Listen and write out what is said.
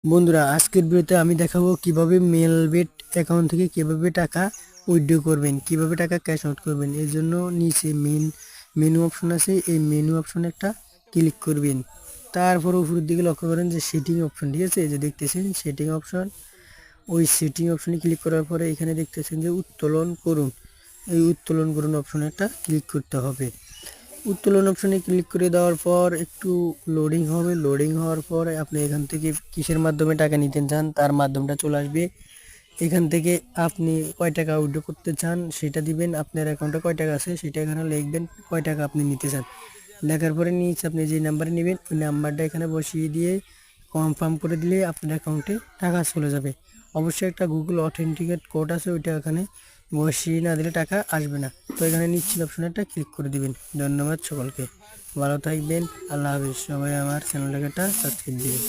বন্ধুরা, আজকের ভিডিওতে আমি দেখাবো কিভাবে মেলবেট অ্যাকাউন্ট থেকে কিভাবে টাকা উইথড্র করবেন, কিভাবে টাকা ক্যাশ আউট করবেন। এর জন্য নিচে মেনু অপশন আছে, এই মেনু অপশনে একটা ক্লিক করবেন। তারপর উপরের দিকে লক্ষ্য করেন যে সেটিং অপশন, ঠিক আছে, এই যে দেখতেছেন সেটিং অপশন। ওই সেটিং অপশনে ক্লিক করার পরে এখানে দেখতেছেন যে উত্তোলন করুন, এই উত্তোলন করুন অপশনে একটা ক্লিক করতে হবে। উত্তোলন অপশনে ক্লিক করে দেওয়ার পর একটু লোডিং হবে। লোডিং হওয়ার পর আপনি এখান থেকে কিসের মাধ্যমে টাকা নিতে চান তার মাধ্যমটা চলে আসবে। এখান থেকে আপনি কয় টাকা উইথড্র করতে চান সেটা দিবেন, আপনার অ্যাকাউন্টে কয় টাকা আছে সেটা এখানে লিখবেন, কয় টাকা আপনি নিতে চান। লেখার পরে নিচে আপনি যে নাম্বারে নেবেন ওই নাম্বারটা এখানে বসিয়ে দিয়ে কনফার্ম করে দিলে আপনার অ্যাকাউন্টে টাকা চলে যাবে। অবশ্যই একটা গুগল অথেন্টিকেট কোড আছে, ওইটা এখানে বসিয়ে না দিলে টাকা আসবে না। তো এখানে নিশ্চিত অপশনে একটা ক্লিক করে দিবেন। ধন্যবাদ সকলকে, ভালো থাকবেন, আল্লাহ হাফিজ। সবাই আমার চ্যানেলটাকে একটা সাবস্ক্রাইব দিবেন।